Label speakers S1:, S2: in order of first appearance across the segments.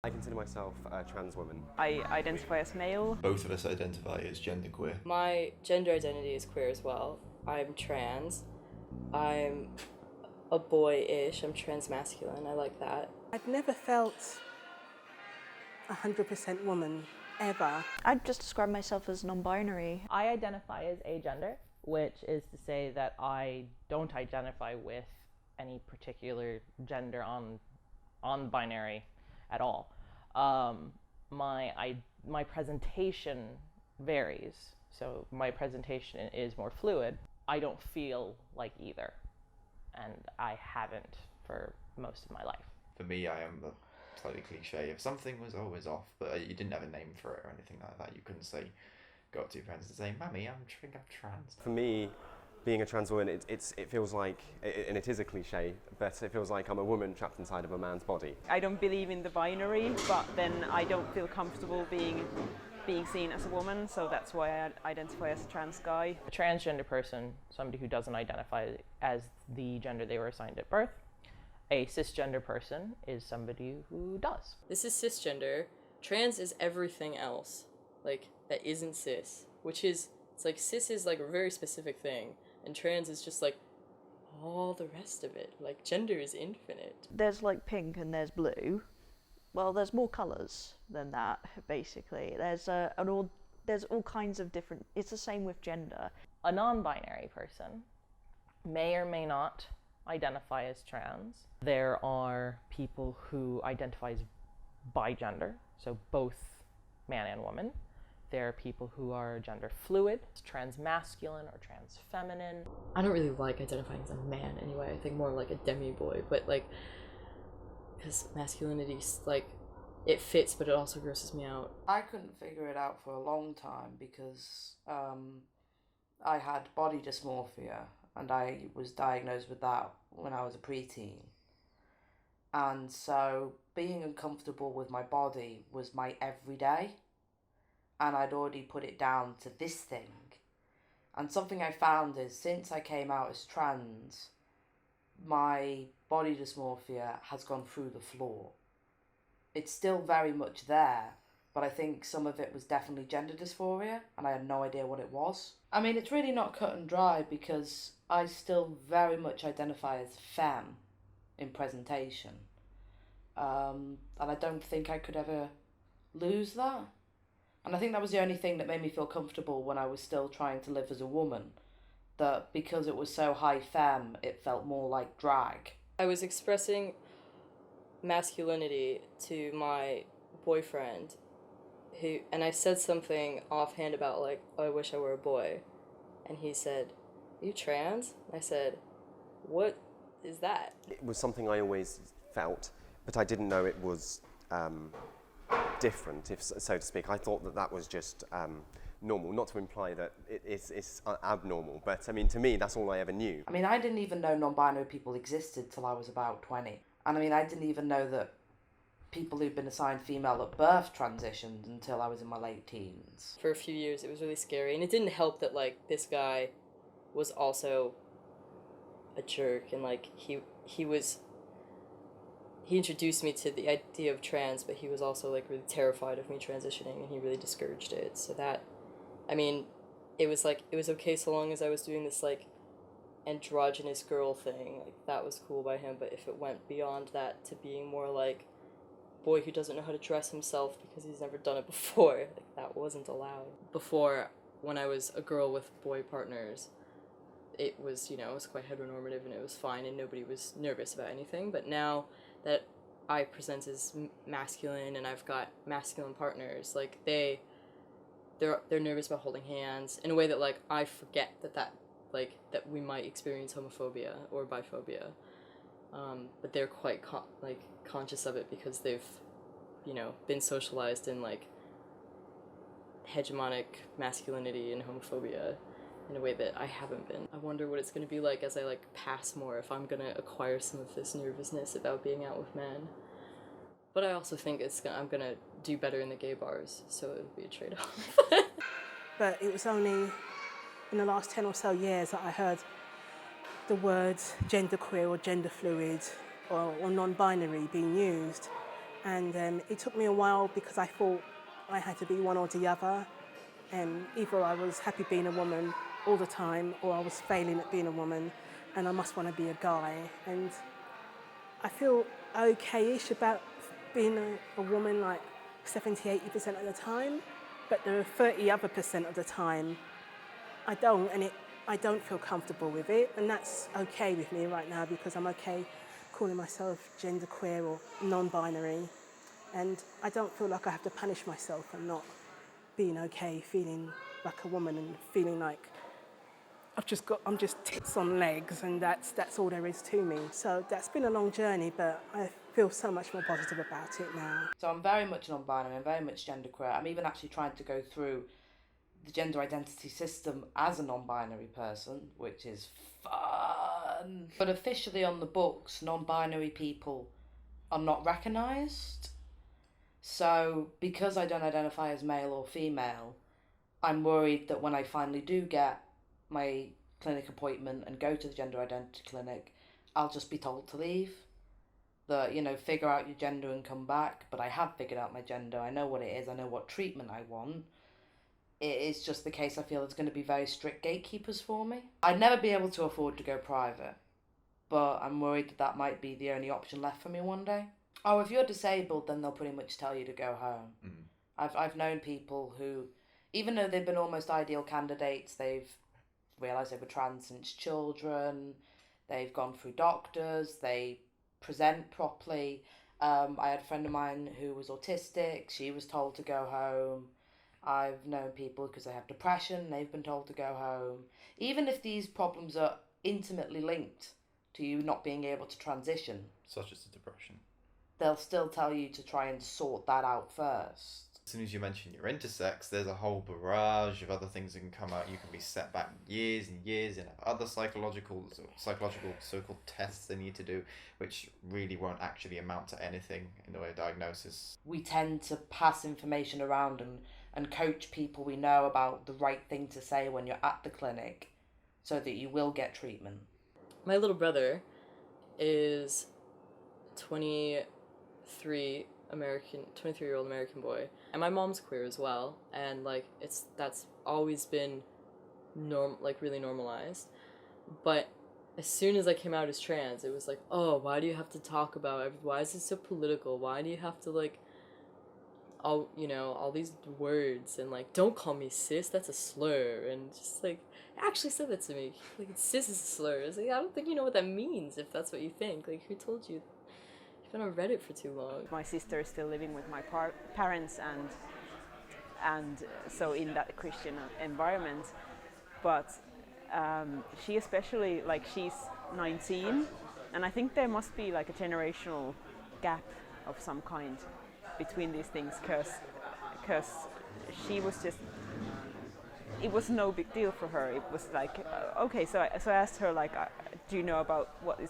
S1: I consider myself a trans woman.
S2: I identify as male.
S3: Both of us identify as genderqueer.
S4: My gender identity is queer as well. I'm trans. I'm a boy-ish. I'm transmasculine. I like that.
S5: I've never felt 100% woman, ever.
S2: I'd just describe myself as non-binary.
S6: I identify as agender, which is to say that I don't identify with any particular gender on binary at all. My presentation varies, so my presentation is more fluid. I don't feel like either, and I haven't for most of my life.
S3: For me, I am the slightly cliche. If something was always off, but you didn't have a name for it or anything like that, you couldn't say, go up to your friends and say, "Mammy, I think I'm trans."
S1: For me, being a trans woman, it feels like, and it is a cliche, but it feels like I'm a woman trapped inside of a man's body.
S2: I don't believe in the binary, but then I don't feel comfortable being seen as a woman, so that's why I identify as a trans guy.
S6: A transgender person, somebody who doesn't identify as the gender they were assigned at birth. A cisgender person is somebody who does.
S4: This is cisgender. Trans is everything else, like, that isn't cis, which is, it's like cis is like a very specific thing, and trans is just like all the rest of it. Like, gender is infinite.
S2: There's like pink and there's blue. Well, there's more colours than that, basically. There's all kinds of different. It's the same with gender.
S6: A non-binary person may or may not identify as trans. There are people who identify as bigender, so both man and woman. There are people who are gender fluid, transmasculine or transfeminine.
S4: I don't really like identifying as a man anyway. I think more like a demi-boy, but like, because masculinity's like, it fits, but it also grosses me out.
S7: I couldn't figure it out for a long time because I had body dysmorphia and I was diagnosed with that when I was a preteen. And so being uncomfortable with my body was my everyday, and I'd already put it down to this thing. And something I found is since I came out as trans, my body dysmorphia has gone through the floor. It's still very much there, but I think some of it was definitely gender dysphoria, and I had no idea what it was. I mean, it's really not cut and dry because I still very much identify as femme in presentation. And I don't think I could ever lose that. And I think that was the only thing that made me feel comfortable when I was still trying to live as a woman. That because it was so high femme, it felt more like drag.
S4: I was expressing masculinity to my boyfriend, and I said something offhand about like, oh, I wish I were a boy. And he said, "Are you trans?" And I said, "What is that?"
S1: It was something I always felt, but I didn't know it was different, if so to speak. I thought that was just normal, not to imply that it's abnormal, but I mean, to me, that's all I ever knew.
S7: I mean, I didn't even know non-binary people existed till I was about 20. And I mean, I didn't even know that people who'd been assigned female at birth transitioned until I was in my late teens.
S4: For a few years, it was really scary, and it didn't help that like this guy was also a jerk, and like he introduced me to the idea of trans, but he was also like really terrified of me transitioning, and he really discouraged it. So that, I mean, it was okay so long as I was doing this like androgynous girl thing, like that was cool by him. But if it went beyond that to being more like boy who doesn't know how to dress himself because he's never done it before, like that wasn't allowed. Before, when I was a girl with boy partners, it was, it was quite heteronormative and it was fine and nobody was nervous about anything. But now that I present as masculine and I've got masculine partners, like they're nervous about holding hands in a way that like I forget that we might experience homophobia or biphobia, but they're quite conscious of it because they've been socialized in like hegemonic masculinity and homophobia in a way that I haven't been. I wonder what it's going to be like as I like pass more, if I'm going to acquire some of this nervousness about being out with men. But I also think I'm going to do better in the gay bars, so it would be a trade-off.
S5: But it was only in the last 10 or so years that I heard the words genderqueer or gender fluid or non-binary being used. And it took me a while because I thought I had to be one or the other. And either I was happy being a woman all the time, or I was failing at being a woman, and I must want to be a guy. And I feel okay-ish about being a woman like 70-80% of the time, but the 30 other % of the time I don't, and I don't feel comfortable with it, and that's okay with me right now because I'm okay calling myself genderqueer or non-binary, and I don't feel like I have to punish myself for not being okay, feeling like a woman and feeling like I'm just tits on legs, and that's all there is to me. So that's been a long journey, but I feel so much more positive about it now.
S7: So I'm very much non-binary, I'm very much genderqueer. I'm even actually trying to go through the gender identity system as a non-binary person, which is fun. But officially on the books, non-binary people are not recognised. So because I don't identify as male or female, I'm worried that when I finally do get my clinic appointment and go to the gender identity clinic, I'll just be told to leave. That, you know, figure out your gender and come back. But I have figured out my gender. I know what it is. I know what treatment I want. It is just the case I feel there's going to be very strict gatekeepers for me. I'd never be able to afford to go private, but I'm worried that that might be the only option left for me one day. Oh, if you're disabled, then they'll pretty much tell you to go home. I've known people who, even though they've been almost ideal candidates, they've realised they were trans since children, they've gone through doctors, they present properly. I had a friend of mine who was autistic, she was told to go home. I've known people because they have depression, they've been told to go home. Even if these problems are intimately linked to you not being able to transition,
S3: Such as the depression.
S7: they'll still tell you to try and sort that out first.
S3: As soon as you mention you're intersex, there's a whole barrage of other things that can come out. You can be set back years and years and have other psychological so-called tests they need to do, which really won't actually amount to anything in the way of diagnosis.
S7: We tend to pass information around and coach people we know about the right thing to say when you're at the clinic so that you will get treatment.
S4: My little brother is 23-year-old American boy, and my mom's queer as well, and like that's always been really normalized. But as soon as I came out as trans, it was like, oh, why do you have to talk about it? Why is it so political? Why do you have to like all these words, and like, don't call me cis, that's a slur, and just like actually said that to me, like, cis is a slur. It's like, I don't think you know what that means if that's what you think. Like, who told you? You've been on Reddit for too long.
S8: My sister is still living with my parents, and so in that Christian environment, but she especially, like, she's 19, and I think there must be like a generational gap of some kind between these things, because she was just, it was no big deal for her. It was like, okay, so I asked her, like, do you know about what it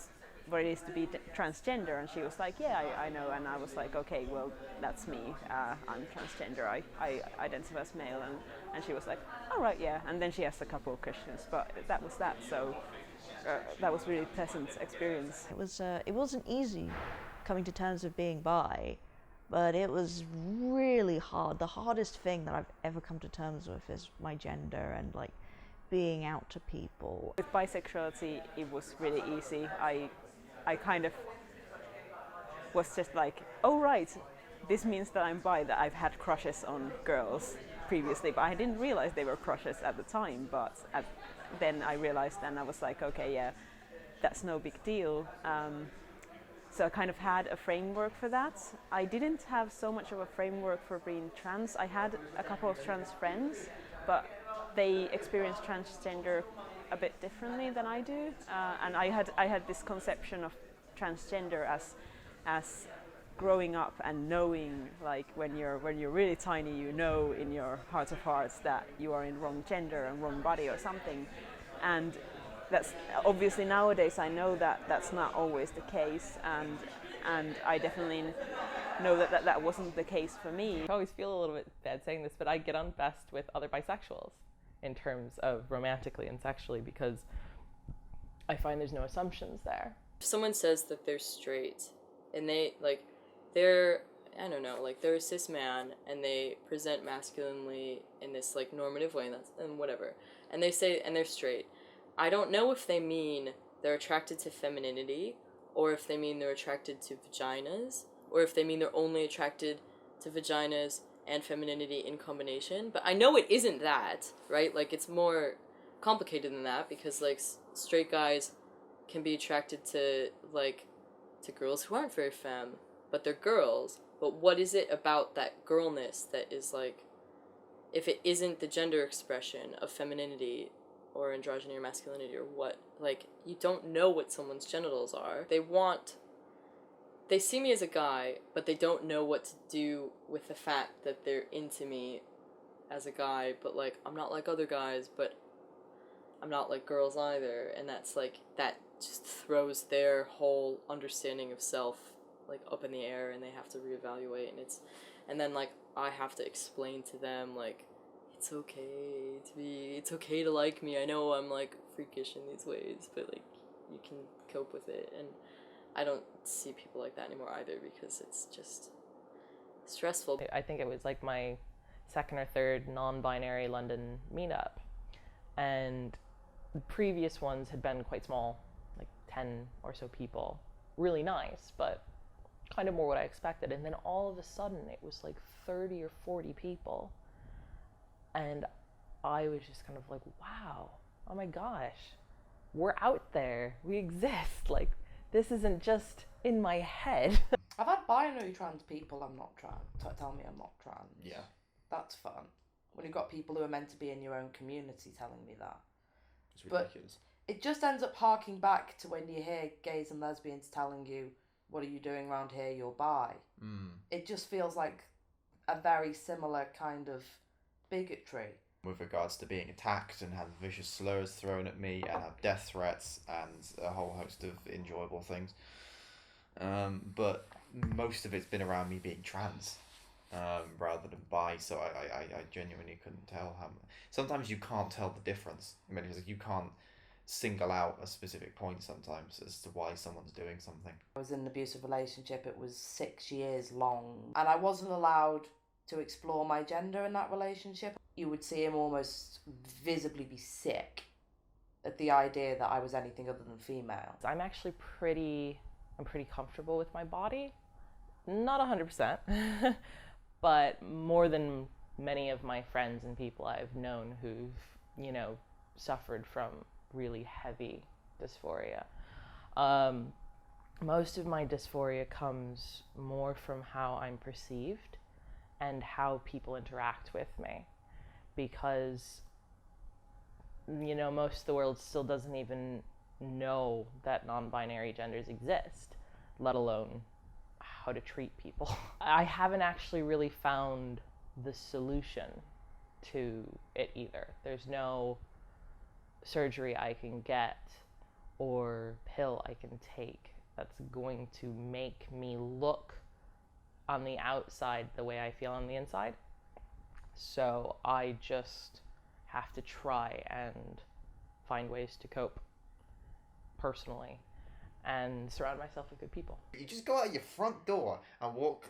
S8: is to be transgender? And she was like, yeah, I know. And I was like, okay, well, that's me. I'm transgender. I identify as male. And she was like, all right, yeah. And then she asked a couple of questions, but that was that. So that was really pleasant experience.
S2: It wasn't easy coming to terms with being bi, but it was really hard. The hardest thing that I've ever come to terms with is my gender and like being out to people.
S8: With bisexuality, it was really easy. I kind of was just like, oh right, this means that I'm bi, that I've had crushes on girls previously, but I didn't realize they were crushes at the time, but then I realized, and I was like, okay, yeah, that's no big deal. So I kind of had a framework for that. I didn't have so much of a framework for being trans. I had a couple of trans friends, but they experienced transgender a bit differently than I do, and I had this conception of transgender as growing up and knowing, like, when you're really tiny, you know in your heart of hearts that you are in wrong gender and wrong body or something, and that's obviously nowadays I know that that's not always the case, and I definitely know that wasn't the case for me.
S6: I always feel a little bit bad saying this, but I get on best with other bisexuals in terms of romantically and sexually, because I find there's no assumptions there.
S4: If someone says that they're straight and they're I don't know, like they're a cis man and they present masculinely in this like normative way, and whatever, and they say, and they're straight. I don't know if they mean they're attracted to femininity, or if they mean they're attracted to vaginas, or if they mean they're only attracted to vaginas and femininity in combination. But I know it isn't that, right? Like, it's more complicated than that, because like straight guys can be attracted to girls who aren't very femme, but they're girls. But what is it about that girlness that is like, if it isn't the gender expression of femininity or androgyny or masculinity or what, like, you don't know what someone's genitals are. They see me as a guy, but they don't know what to do with the fact that they're into me as a guy, but like, I'm not like other guys, but I'm not like girls either, and that's like, that just throws their whole understanding of self like up in the air, and they have to reevaluate, and then like I have to explain to them like, it's okay to like me. I know I'm like freakish in these ways, but like you can cope with it. And I don't see people like that anymore either, because it's just stressful.
S6: I think it was like my second or third non-binary London meetup, and the previous ones had been quite small, like 10 or so people. Really nice, but kind of more what I expected. And then all of a sudden it was like 30 or 40 people. And I was just kind of like, wow, oh my gosh, we're out there, we exist. Like, this isn't just in my head.
S7: I've had binary trans people, I'm not trans, tell me I'm not trans.
S3: Yeah.
S7: That's fun. When you've got people who are meant to be in your own community telling me that.
S3: It's ridiculous.
S7: But it just ends up harking back to when you hear gays and lesbians telling you, what are you doing around here, you're bi. It just feels like a very similar kind of bigotry.
S3: With regards to being attacked and have vicious slurs thrown at me and have death threats and a whole host of enjoyable things. But most of it's been around me being trans rather than bi, so I genuinely couldn't tell how. Sometimes you can't tell the difference. I mean, it's like you can't single out a specific point sometimes as to why someone's doing something.
S7: I was in an abusive relationship, it was 6 years long, and I wasn't allowed to explore my gender in that relationship. You would see him almost visibly be sick at the idea that I was anything other than female.
S6: I'm actually pretty comfortable with my body. Not 100%, but more than many of my friends and people I've known who've, suffered from really heavy dysphoria. Most of my dysphoria comes more from how I'm perceived and how people interact with me, because most of the world still doesn't even know that non-binary genders exist, let alone how to treat people. I haven't actually really found the solution to it either. There's no surgery I can get or pill I can take that's going to make me look on the outside the way I feel on the inside. So I just have to try and find ways to cope personally and surround myself with good people.
S3: You just go out your front door and walk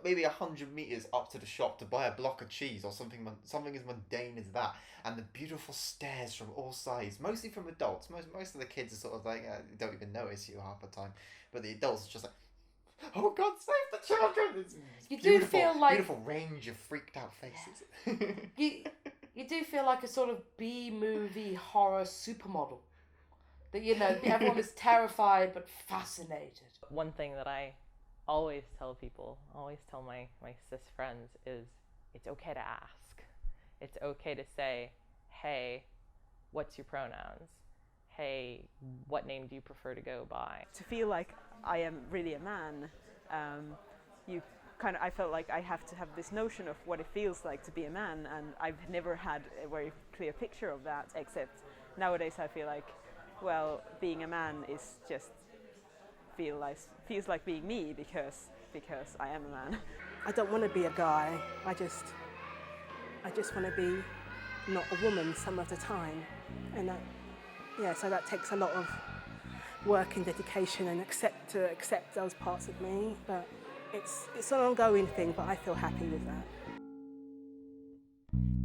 S3: maybe 100 meters up to the shop to buy a block of cheese or something as mundane as that, and the beautiful stares from all sides, mostly from adults. Most of the kids are sort of like don't even notice you half the time, but the adults are just like, oh God, save the children! It's
S7: You do feel like
S3: beautiful range of freaked out faces.
S7: you do feel like a sort of B-movie horror supermodel. That everyone is terrified but fascinated.
S6: One thing that I always tell people, always tell my cis friends, is it's okay to ask. It's okay to say, hey, what's your pronouns? Hey, what name do you prefer to go by?
S8: To feel like I am really a man, I felt like I have to have this notion of what it feels like to be a man, and I've never had a very clear picture of that, except nowadays I feel like, well, being a man is just feels like being me because I am a man.
S5: I don't want to be a guy. I just want to be not a woman some of the time, and so that takes a lot of work and dedication and accept those parts of me. But it's an ongoing thing, but I feel happy with that.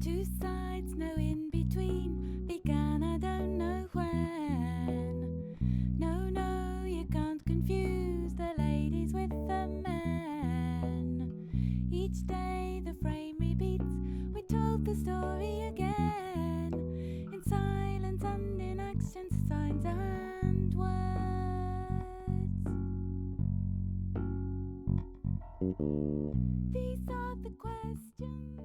S9: Two sides, no in between, began I don't know when. No, you can't confuse the ladies with the men. Each day the frame repeats, we told the story again, in silence and in action, signs and words. These are the questions